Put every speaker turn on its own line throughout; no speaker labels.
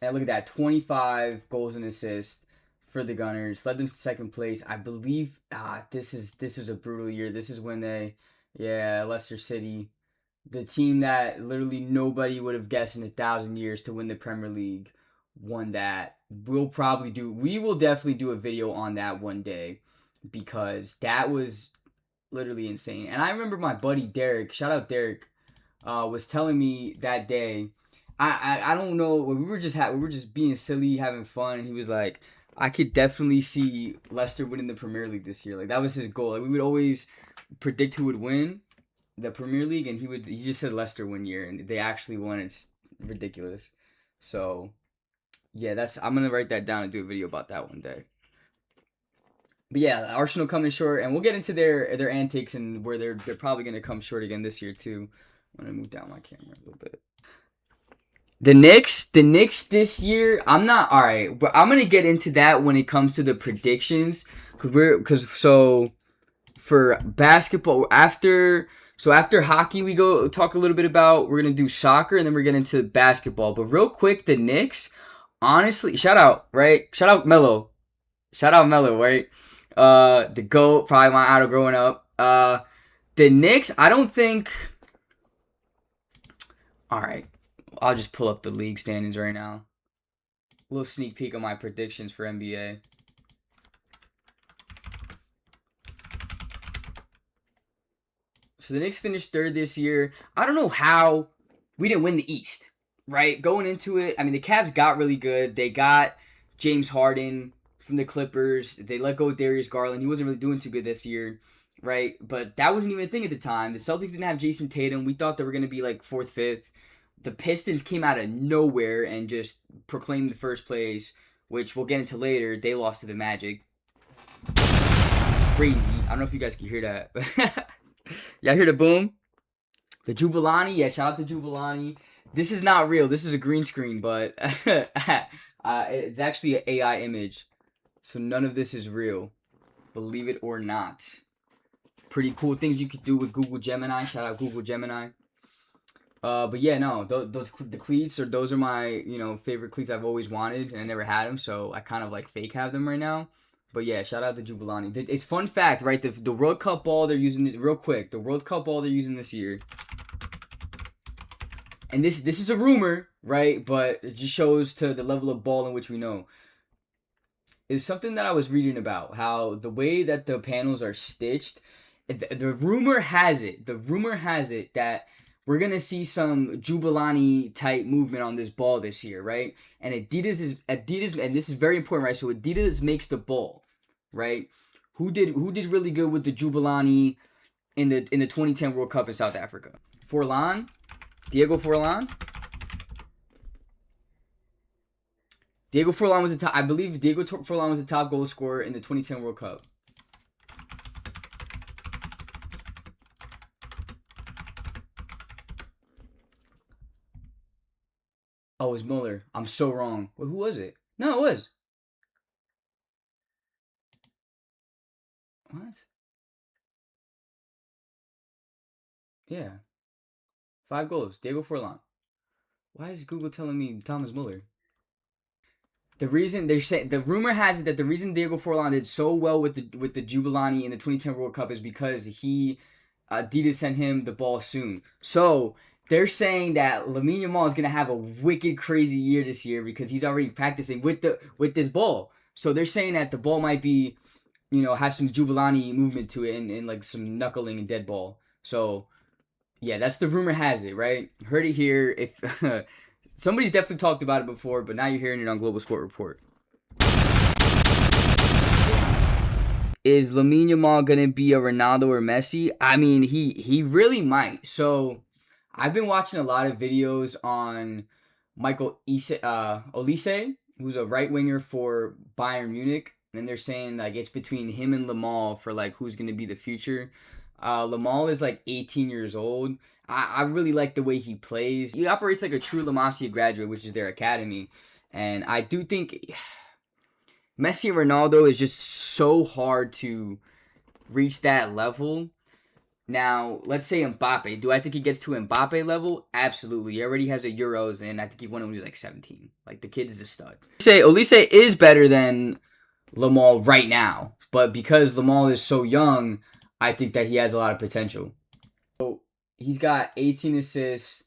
And look at that, 25 goals and assists for the Gunners. Led them to second place. I believe this is a brutal year. This is when Leicester City, the team that literally nobody would have guessed in 1,000 years to win the Premier League, won that. We will definitely do a video on that one day because that was literally insane. And I remember my buddy Derek, shout out Derek, was telling me that day. I don't know. We were just being silly, having fun, and he was like, I could definitely see Leicester winning the Premier League this year. Like that was his goal. Like we would always predict who would win the Premier League, and he just said Leicester one year, and they actually won. It's ridiculous. So yeah, I'm gonna write that down and do a video about that one day. But yeah, Arsenal coming short, and we'll get into their antics and where they're probably gonna come short again this year too. I'm gonna move down my camera a little bit. The Knicks this year, I'm not alright, but I'm gonna get into that when it comes to the predictions, so for basketball after hockey we go talk a little bit about. We're gonna do soccer and then we're getting into basketball. But real quick, the Knicks, honestly, shout out Melo, right? The GOAT, probably my idol growing up. The Knicks, I don't think. All right, I'll just pull up the league standings right now. A little sneak peek of my predictions for NBA. So the Knicks finished third this year. I don't know how we didn't win the East, right? Going into it, I mean, the Cavs got really good. They got James Harden from the Clippers. They let go of Darius Garland. He wasn't really doing too good this year, right? But that wasn't even a thing at the time. The Celtics didn't have Jason Tatum. We thought they were going to be like 4th, 5th. The Pistons came out of nowhere and just proclaimed the first place, which we'll get into later. They lost to the Magic. Crazy. I don't know if you guys can hear that. Y'all hear the boom? The Jubilani? Yeah, shout out to Jubilani. This is not real. This is a green screen, but it's actually an AI image. So none of this is real. Believe it or not. Pretty cool things you could do with Google Gemini. Shout out Google Gemini. But yeah, no, the cleats, those are my, favorite cleats I've always wanted, and I never had them, so I kind of like fake have them right now. But yeah, shout out to Jubilani. It's fun fact, right? The World Cup ball they're using this real quick. The World Cup ball they're using this year. And this is a rumor, right? But it just shows to the level of ball in which we know. Is something that I was reading about, how the way that the panels are stitched, the rumor has it that we're going to see some Jubilani type movement on this ball this year, right? And Adidas, and this is very important, right? So Adidas makes the ball, right? Who did really good with the Jubilani in the 2010 World Cup in South Africa? Diego Forlan. Diego Forlan was I believe Diego Forlan was the top goal scorer in the 2010 World Cup. Oh, it was Muller. I'm so wrong. Wait, who was it? No, it was. What? Yeah. 5 goals. Diego Forlan. Why is Google telling me Thomas Muller? The reason the rumor has it that the reason Diego Forlan did so well with the Jubilani in the 2010 World Cup is because Adidas sent him the ball soon. So they're saying that Lamine Yamal is gonna have a wicked crazy year this year because he's already practicing with this ball. So they're saying that the ball might be, have some Jubilani movement to it and like some knuckling and dead ball. So yeah, that's the rumor has it, right? Heard it here. If somebody's definitely talked about it before, but now you're hearing it on Global Sport Report. Is Lamine Yamal gonna be a Ronaldo or Messi? I mean, he really might. So I've been watching a lot of videos on Michael Olise, who's a right winger for Bayern Munich, and they're saying like it's between him and Lamal for like who's gonna be the future. Lamal is like 18 years old. I really like the way he plays. He operates like a true La Masia graduate, which is their academy, and I do think Messi and Ronaldo is just so hard to reach that level. Now, let's say Mbappe. Do I think he gets to Mbappe level? Absolutely. He already has a Euros, and I think he won it when he was like 17. Like, the kid is a stud. Olise is better than Lamar right now, but because Lamar is so young, I think that he has a lot of potential. So, he's got 18 assists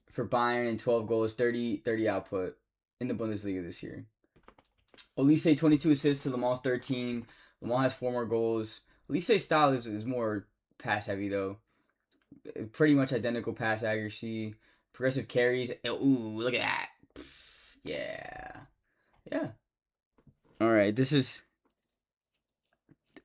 for Bayern and 12 goals, 30 output in the Bundesliga this year. Olise 22 assists to Lamal's 13. Lamal has 4 more goals. Olise's style is more pass heavy though. Pretty much identical pass accuracy. Progressive carries. Ooh, look at that. Yeah. Yeah. All right, this is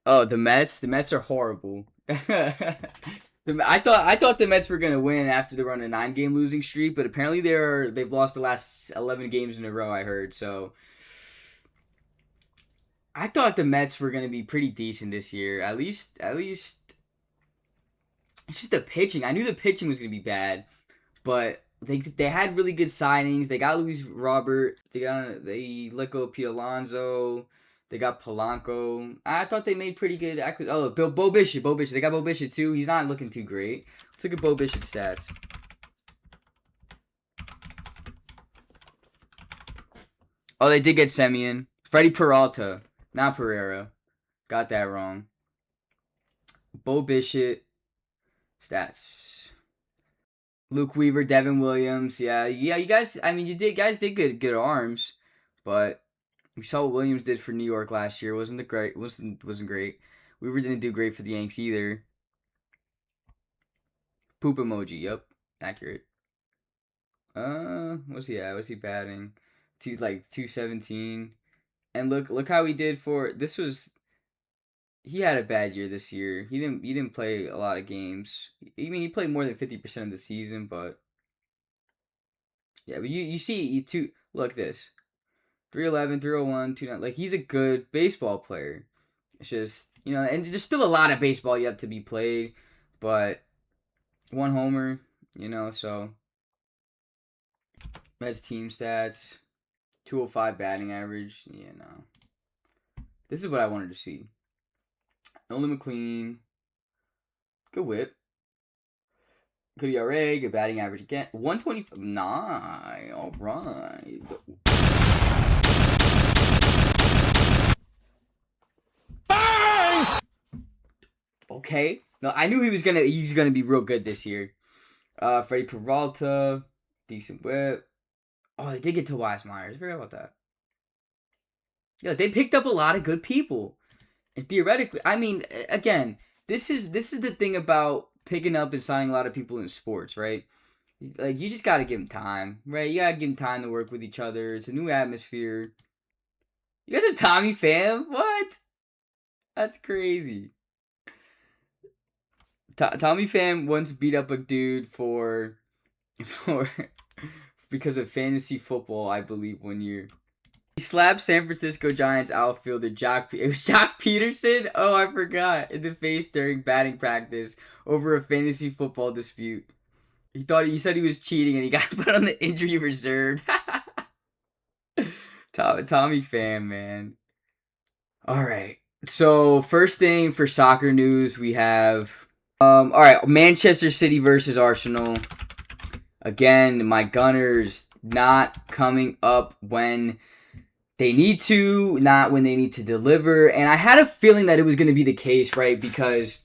the Mets. The Mets are horrible. I thought the Mets were gonna win after they run a 9-game losing streak, but apparently they've lost the last 11 games in a row. I heard so. I thought the Mets were gonna be pretty decent this year. At least it's just the pitching. I knew the pitching was gonna be bad, but they had really good signings. They got Luis Robert. They let go of Pete Alonso. They got Polanco. I thought they made pretty good. Bo Bishop. They got Bo Bishop too. He's not looking too great. Let's look at Bo Bishop's stats. Oh, they did get Semien. Freddie Peralta, not Pereira. Got that wrong. Bo Bishop stats. Luke Weaver, Devin Williams. Yeah. You guys. I mean, guys did good arms, but we saw what Williams did for New York last year. Wasn't great. Weaver didn't do great for the Yanks either. Poop emoji. Yep, accurate. What's he at? What's he batting? He's like 217. And look how he did for this was. He had a bad year this year. He didn't play a lot of games. I mean, he played more than 50% of the season, but yeah. But you see look this. 311, 301, 29. Like, he's a good baseball player. It's just, and there's still a lot of baseball yet to be played, but 1 homer, so. Mets team stats, 205 batting average. Yeah, no. This is what I wanted to see. Nolan McLean, good whip. Good ERA, good batting average again. 125. Nah, all right. Okay. No, I knew he was gonna be real good this year. Freddie Peralta, decent whip. Oh, they did get Tobias Myers. I forgot about that. Yeah, they picked up a lot of good people. And theoretically, I mean, again, this is the thing about picking up and signing a lot of people in sports, right? Like, you just gotta give them time, right? You gotta give them time to work with each other. It's a new atmosphere. You guys are Tommy Pham? What? That's crazy. Tommy Pham once beat up a dude for because of fantasy football, I believe, 1 year. He slapped San Francisco Giants outfielder it was Jock Peterson? Oh, I forgot. In the face during batting practice over a fantasy football dispute. He said he was cheating and he got put on the injury reserve. Tommy Pham, man. All right. So, first thing for soccer news, we have all right, Manchester City versus Arsenal. Again, my Gunners not coming up when they need to, not when they need to deliver. And I had a feeling that it was going to be the case, right? Because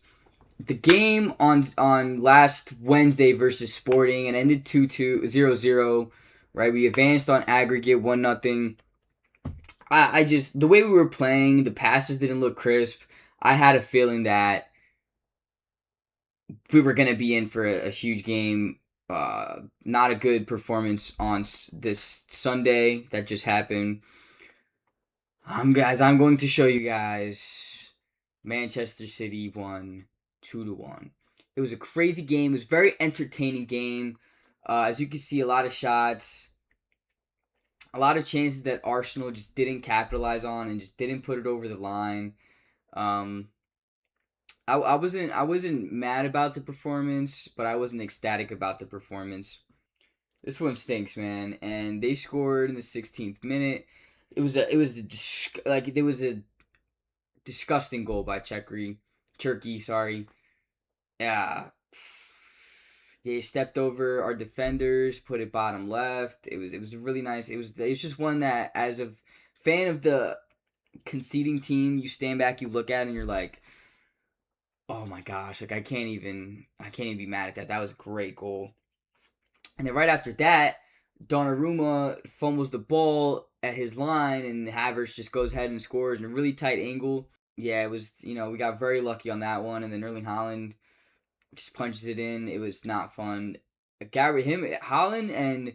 the game on last Wednesday versus Sporting and ended 2-2, 0-0, right? We advanced on aggregate 1-0. I just, the way we were playing, the passes didn't look crisp. I had a feeling that we were going to be in for a huge game. Not a good performance on this Sunday that just happened. Guys, I'm going to show you guys Manchester City won 2-1. It was a crazy game. It was a very entertaining game. As you can see, a lot of shots, a lot of chances that Arsenal just didn't capitalize on and just didn't put it over the line. I wasn't mad about the performance, but I wasn't ecstatic about the performance. This one stinks, man. And they scored in the 16th minute. It was a disgusting goal by Turkey. Sorry. Yeah, they stepped over our defenders, put it bottom left. It was really nice. It's just one that, as a fan of the conceding team, you stand back, you look at it, and you're like, oh my gosh, like I can't even be mad at that. That was a great goal. And then right after that, Donnarumma fumbles the ball at his line, and Havertz just goes ahead and scores in a really tight angle. Yeah, it was, we got very lucky on that one, and then Erling Haaland just punches it in. It was not fun. Haaland and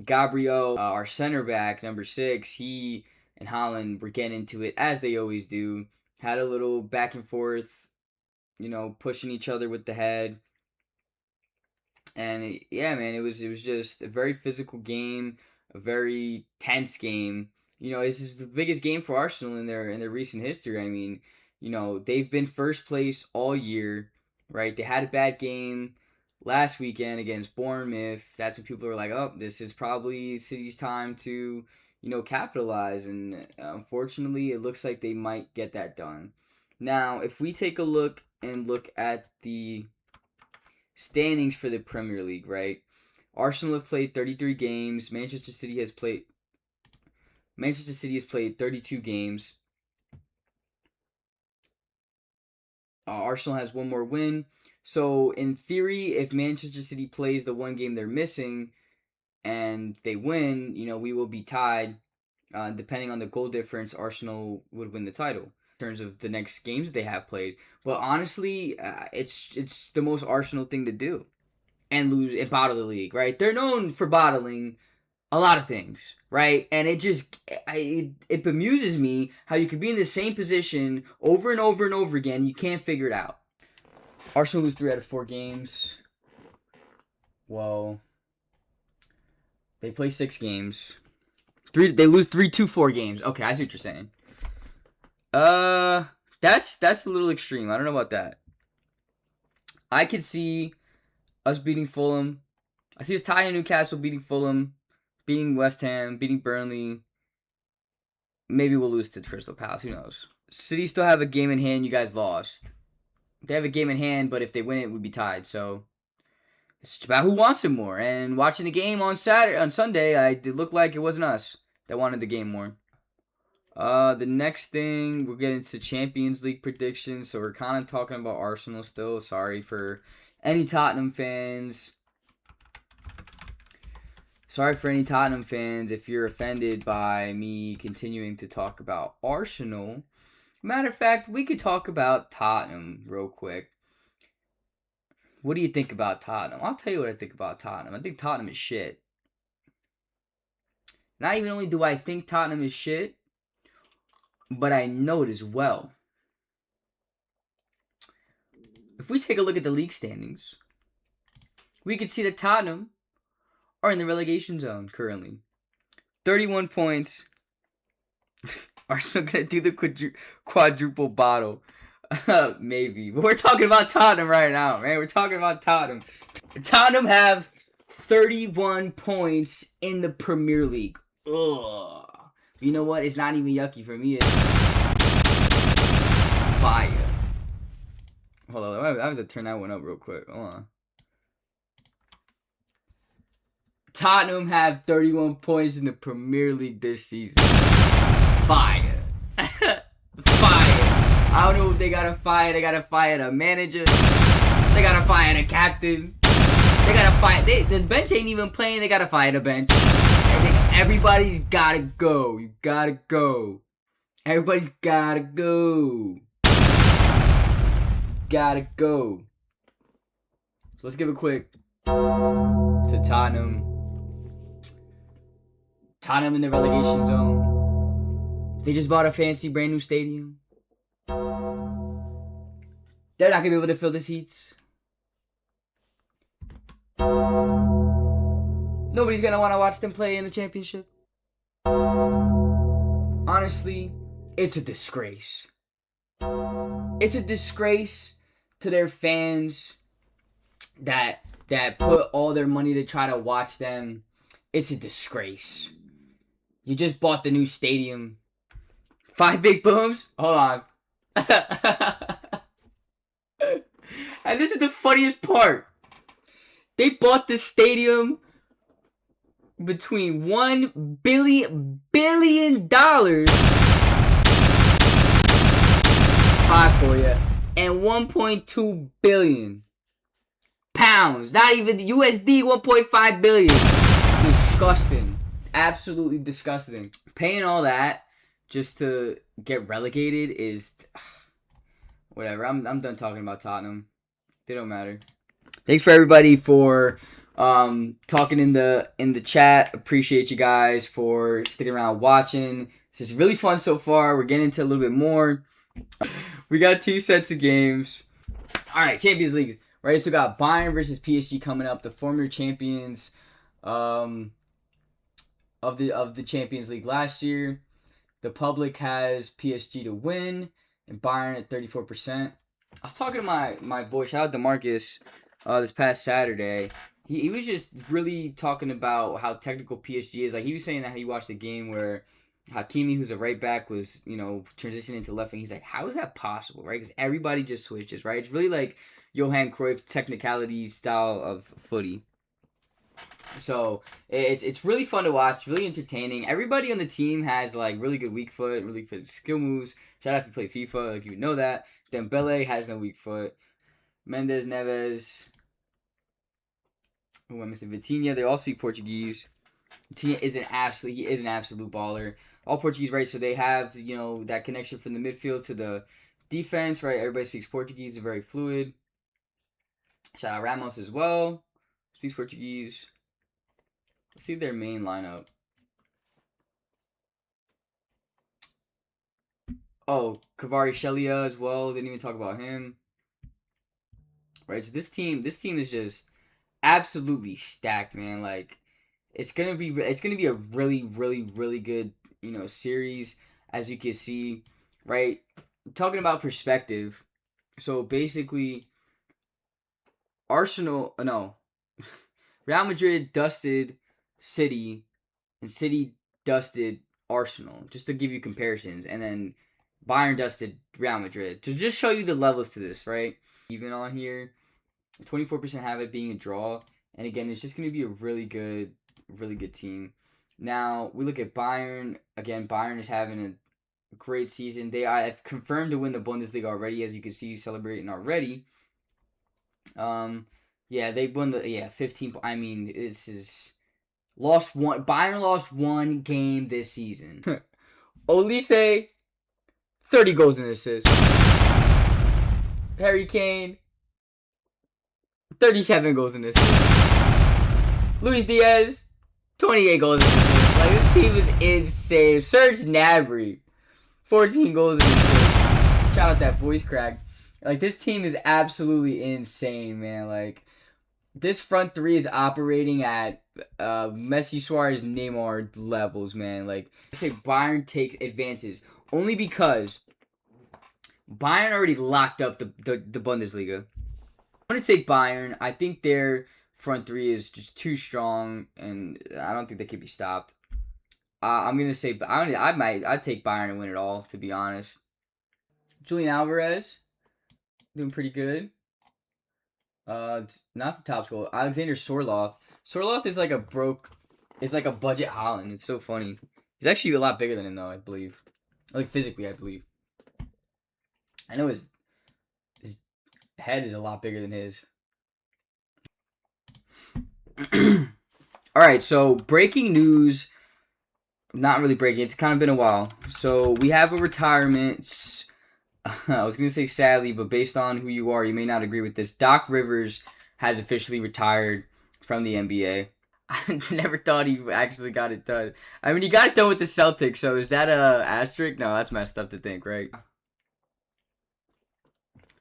Gabriel, our center back, number 6, he and Haaland were getting into it, as they always do. Had a little back and forth, pushing each other with the head. And yeah, man, it was just a very physical game, a very tense game. This is the biggest game for Arsenal in their recent history. I mean, they've been first place all year, right? They had a bad game last weekend against Bournemouth. That's when people were like, "Oh, this is probably City's time to, capitalize." And unfortunately, it looks like they might get that done. Now, if we take a look at the standings for the Premier League, right? Arsenal have played 33 games. Manchester City has played 32 games. Arsenal has one more win. So in theory, if Manchester City plays the one game they're missing and they win, we will be tied. Depending on the goal difference, Arsenal would win the title in terms of the next games they have played. But honestly, it's the most Arsenal thing to do, and lose and bottle the league, right? They're known for bottling a lot of things, right? And it bemuses me how you could be in the same position over and over and over again. You can't figure it out. Arsenal lose 3 out of 4 games. Well, they play 6 games. They lose 3 to 4 games. Okay, I see what you're saying. That's a little extreme. I don't know about that. I could see us beating Fulham. I see us tying Newcastle, beating Fulham, beating West Ham, beating Burnley. Maybe we'll lose to Crystal Palace. Who knows? City still have a game in hand. You guys lost. They have a game in hand, but if they win it, we'd be tied. So it's about who wants it more. And watching the game on Sunday, it looked like it wasn't us that wanted the game more. The next thing, we'll get into Champions League predictions. So we're kind of talking about Arsenal still. Sorry for any Tottenham fans. If you're offended by me continuing to talk about Arsenal. Matter of fact, we could talk about Tottenham real quick. What do you think about Tottenham? I'll tell you what I think about Tottenham. I think Tottenham is shit. Not even only do I think Tottenham is shit, but I know it as well. If we take a look at the league standings, we can see that Tottenham are in the relegation zone currently. 31 points. Arsenal gonna do the quadruple bottle. Maybe. But we're talking about Tottenham right now, man. We're talking about Tottenham. Tottenham have 31 points in the Premier League. Ugh. You know what? It's not even yucky for me. It's fire. Hold on. I have to turn that one up real quick. Hold on. Tottenham have 31 points in the Premier League this season. Fire. Fire. I don't know if they gotta fire. They gotta fire the manager. They gotta fire the captain. They gotta fire. The bench ain't even playing. They gotta fire the bench. Everybody's gotta go. You gotta go. Everybody's gotta go. Gotta go. So let's give a quick to Tottenham. Tottenham in the relegation zone. They just bought a fancy brand new stadium. They're not going to be able to fill the seats. Nobody's going to want to watch them play in the championship. Honestly, it's a disgrace. It's a disgrace to their fans that put all their money to try to watch them. It's a disgrace. You just bought the new stadium. 5 big booms? Hold on. And this is the funniest part. They bought this stadium between $1 billion, five for you, and 1.2 billion pounds. Not even the USD. 1.5 billion. Disgusting. Absolutely disgusting. Paying all that just to get relegated is whatever. I'm done talking about Tottenham. They don't matter. Thanks for everybody for talking in the chat. Appreciate you guys for sticking around watching. This is really fun so far. We're getting into a little bit more. We got 2 sets of games. All right, Champions League. Right, so we got Bayern versus PSG coming up. The former champions of the Champions League last year. The public has PSG to win and Bayern at 34%. I was talking to my boy, shout out to Marcus, this past Saturday. He was just really talking about how technical PSG is. Like, he was saying that he watched the game where Hakimi, who's a right back, was, transitioning to left wing. He's like, how is that possible, right? Because everybody just switches, right? It's really like Johan Cruyff technicality style of footy. So it's really fun to watch, really entertaining. Everybody on the team has like really good weak foot, really good skill moves. Shout out if you play FIFA, like you would know that. Dembele has no weak foot. Mendes, Neves. Who am I missing? Vitinha. They all speak Portuguese. Vitinha is an absolute baller. All Portuguese, right? So they have that connection from the midfield to the defense, right? Everybody speaks Portuguese. They're very fluid. Shout out Ramos as well. Speaks Portuguese. Let's see their main lineup. Oh, Kvaratskhelia as well. Didn't even talk about him. Right, so this team is just absolutely stacked, man. Like, it's gonna be a really, really, really good, series, as you can see, right? Talking about perspective. So basically, Real Madrid dusted City, and City dusted Arsenal, just to give you comparisons, and then Bayern dusted Real Madrid to just show you the levels to this, right? Even on here, 24% have it being a draw, and again, it's just going to be a really good team. Now we look at Bayern. Again, Bayern is having a great season. They have confirmed to win the Bundesliga already, as you can see, celebrating already. Yeah, they won the 15. I mean, this is lost one. Bayern lost one game this season. Olise, 30 goals and assists. Harry Kane, 37 goals and assists. Luis Diaz, 28 goals and assists. Like, this team is insane. Serge Gnabry, 14 goals and assists. Shout out that voice crack. Like, this team is absolutely insane, man. Like, this front three is operating at Messi, Suarez, Neymar levels, man. Like, I say Bayern takes advances only because Bayern already locked up the Bundesliga. I'm going to take Bayern. I think their front three is just too strong, and I don't think they can be stopped. I'm going to say I'd take Bayern and win it all, to be honest. Julian Alvarez, doing pretty good. Not the top scorer. Alexander Sorloth. Sorloth is like a budget Haaland. It's so funny. He's actually a lot bigger than him, though, I believe. Like, physically, I believe. I know his head is a lot bigger than his. Alright, so breaking news. Not really breaking. It's kind of been a while. So we have a retirement. I was going to say sadly, but based on who you are, you may not agree with this. Doc Rivers has officially retired from the NBA. I never thought he actually got it done. I mean, he got it done with the Celtics, so is that a asterisk? No, that's messed up to think, right?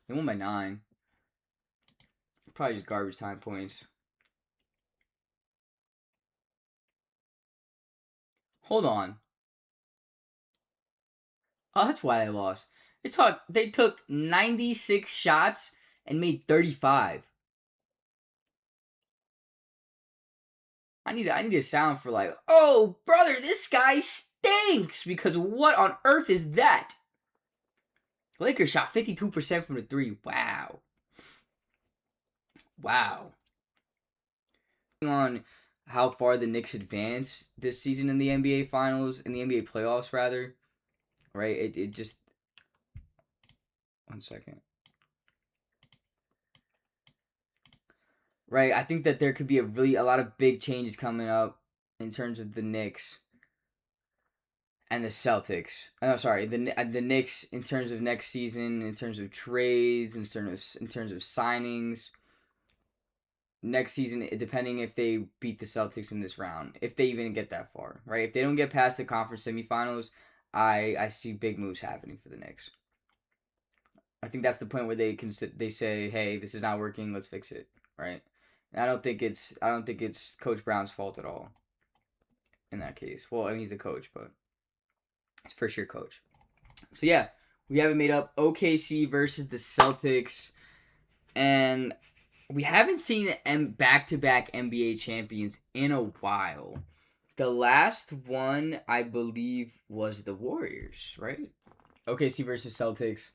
They won by 9. Probably just garbage time points. Hold on. Oh, that's why they lost. They took 96 shots and made 35. I need a sound for like, oh brother, this guy stinks, because what on earth is that? Lakers shot 52% from the 3. Wow. Wow. On how far the Knicks advance this season in the NBA Finals, in the NBA playoffs, rather. Right? It just. One second. Right? I think that there could be a lot of big changes coming up in terms of the Knicks and the Celtics. Oh, sorry, the Knicks in terms of next season, in terms of trades, in terms of signings. Next season, depending if they beat the Celtics in this round, if they even get that far, right? If they don't get past the conference semifinals, I see big moves happening for the Knicks. I think that's the point where they say, hey, this is not working, let's fix it, right? And I don't think it's Coach Brown's fault at all in that case. Well, I mean he's a coach, but it's for sure coach. So yeah, we have it made up. OKC versus the Celtics, and we haven't seen back-to-back NBA champions in a while. The last one, I believe, was the Warriors, right? OKC versus Celtics.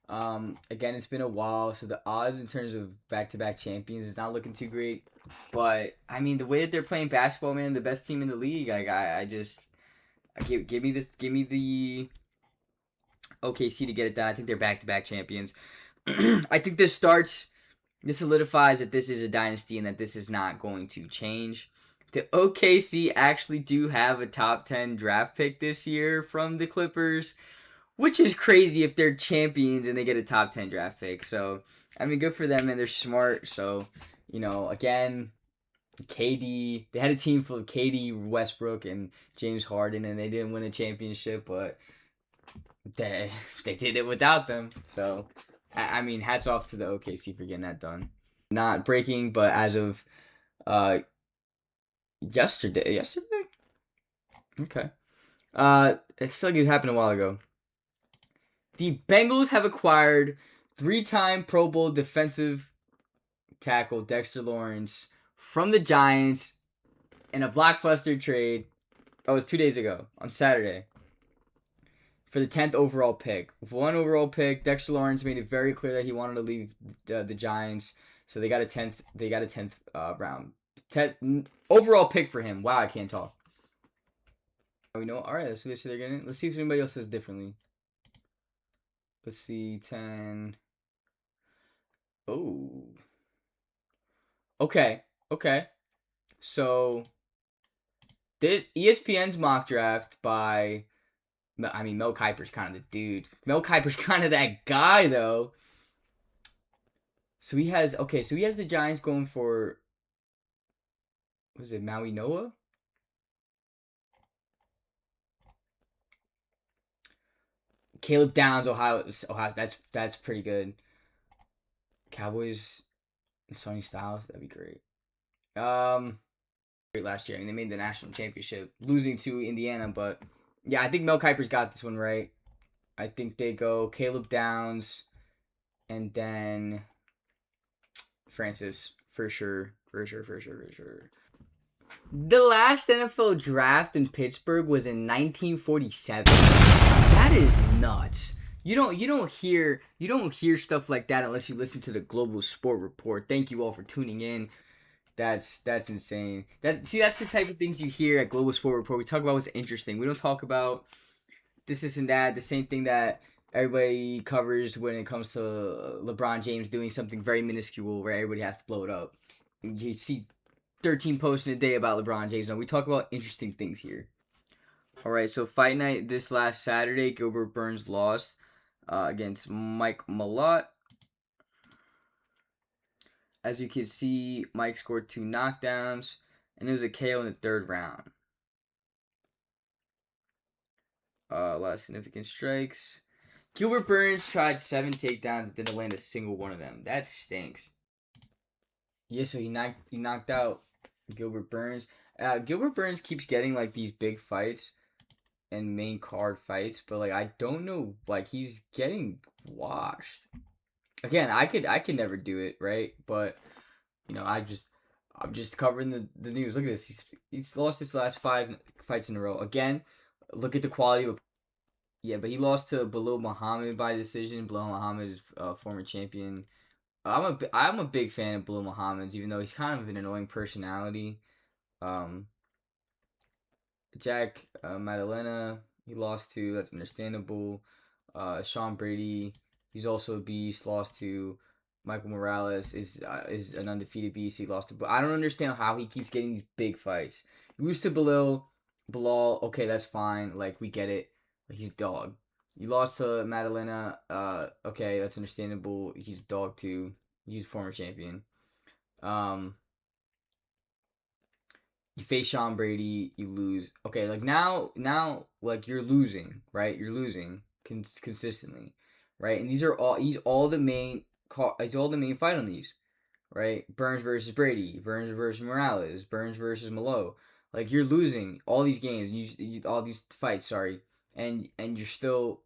Again, it's been a while, so the odds in terms of back-to-back champions is not looking too great. But I mean, the way that they're playing basketball, man, the best team in the league. Give me the OKC to get it done. I think they're back-to-back champions. I think this solidifies that this is a dynasty and that this is not going to change. The OKC actually do have a top 10 draft pick this year from the Clippers, which is crazy if they're champions and they get a top 10 draft pick. So, I mean, good for them, and they're smart. So, again, KD, they had a team full of KD, Westbrook, and James Harden, and they didn't win a championship, but they did it without them. So, I mean, hats off to the OKC for getting that done. Not breaking, but as of yesterday. Okay. I feel like it happened a while ago. The Bengals have acquired 3-time Pro Bowl defensive tackle Dexter Lawrence from the Giants in a blockbuster trade. Oh, it was 2 days ago on Saturday. For the 10th overall pick. With 1 overall pick, Dexter Lawrence made it very clear that he wanted to leave the Giants. So they got a 10th. They got a 10th round. 10th overall pick for him. Wow, I can't talk. We know. All right, let's see what they're getting. Let's see if anybody else says differently. Let's see, 10. Oh. Okay. So this ESPN's mock draft by. I mean, Mel Kiper's kind of the dude. Mel Kiper's kind of that guy, though. So he has the Giants going for. Was it Maui Noah? Caleb Downs, Ohio. That's pretty good. Cowboys and Sonny Styles, that'd be great. Great last year. I mean, they made the national championship, losing to Indiana, but yeah, I think Mel Kiper's got this one right. I think they go Caleb Downs, and then Francis for sure. The last NFL draft in Pittsburgh was in 1947. That is nuts. You don't hear stuff like that unless you listen to the Global Sport Report. Thank you all for tuning in. That's insane. That's the type of things you hear at Global Sport Report. We talk about what's interesting. We don't talk about this and that. The same thing that everybody covers when it comes to LeBron James doing something very minuscule where everybody has to blow it up. You see 13 posts in a day about LeBron James. No, we talk about interesting things here. All right, so fight night this last Saturday, Gilbert Burns lost against Mike Malott. As you can see, Mike scored 2 knockdowns, and it was a KO in the 3rd round. A lot of significant strikes. Gilbert Burns tried 7 takedowns, didn't land a single one of them. That stinks. Yeah, so he knocked out Gilbert Burns. Gilbert Burns keeps getting like these big fights and main card fights, but like I don't know, like he's getting washed. Again, I could never do it, right? But I'm just covering the news. Look at this. He's lost his last 5 fights in a row. Again, look at the quality of. Yeah, but he lost to Belal Muhammad by decision. Belal Muhammad is a former champion. I'm a big fan of Blue Muhammad's, even though he's kind of an annoying personality. Um, Jack Madalena, he lost to. That's understandable. Sean Brady, he's also a beast. Lost to Michael Morales is an undefeated beast. He lost to. But I don't understand how he keeps getting these big fights. He lose to Bilal. Okay, that's fine. Like we get it. He's a dog. You lost to Madalena. Okay, that's understandable. He's a dog too. He's a former champion. Um, you face Sean Brady, you lose. Okay, like now, like you're losing, right? You're losing consistently, right? And he's all the main, he's all the main fight on these, right? Burns versus Brady, Burns versus Morales, Burns versus Malo. Like you're losing all these games, all these fights. Sorry, and you're still